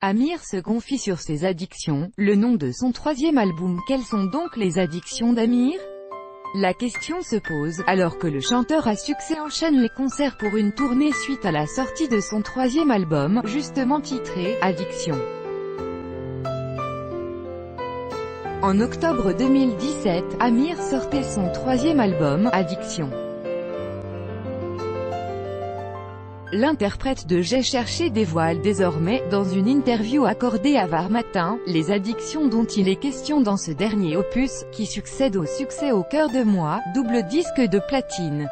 Amir se confie sur ses addictions, le nom de son troisième album. Quelles sont donc les addictions d'Amir? La question se pose, alors que le chanteur à succès enchaîne les concerts pour une tournée suite à la sortie de son troisième album, justement titré « Addiction ». En octobre 2017, Amir sortait son troisième album, Addiction. L'interprète de J'ai cherché dévoile désormais, dans une interview accordée à Var Matin, les addictions dont il est question dans ce dernier opus, qui succède au succès Au cœur de moi, double disque de platine.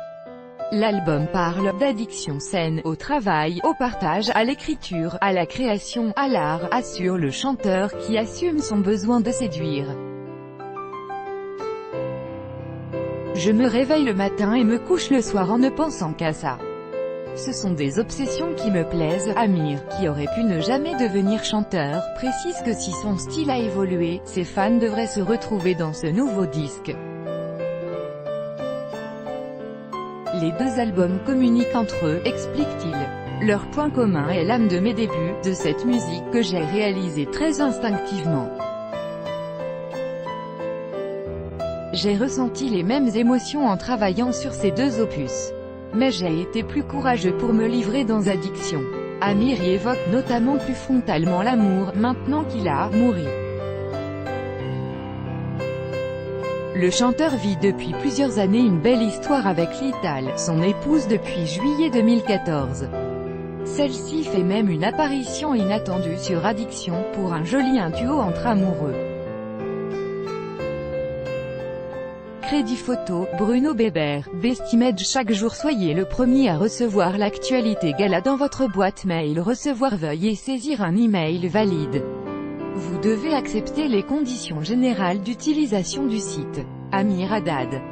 L'album parle d'addiction saine, au travail, au partage, à l'écriture, à la création, à l'art, assure le chanteur qui assume son besoin de séduire. Je me réveille le matin et me couche le soir en ne pensant qu'à ça. Ce sont des obsessions qui me plaisent. Amir, qui aurait pu ne jamais devenir chanteur, précise que si son style a évolué, ses fans devraient se retrouver dans ce nouveau disque. Les deux albums communiquent entre eux, explique-t-il. Leur point commun est l'âme de mes débuts, de cette musique que j'ai réalisée très instinctivement. J'ai ressenti les mêmes émotions en travaillant sur ces deux opus. Mais j'ai été plus courageux pour me livrer dans Addiction. Amir y évoque notamment plus frontalement l'amour, maintenant qu'il a mouru. Le chanteur vit depuis plusieurs années une belle histoire avec Lital, son épouse depuis juillet 2014. Celle-ci fait même une apparition inattendue sur Addiction, pour un joli duo entre amoureux. Crédit photo, Bruno Bébert, Bestimage. Chaque jour soyez le premier à recevoir l'actualité gala dans votre boîte mail. Recevoir, veuillez saisir un email valide. Vous devez accepter les conditions générales d'utilisation du site. Amir Haddad.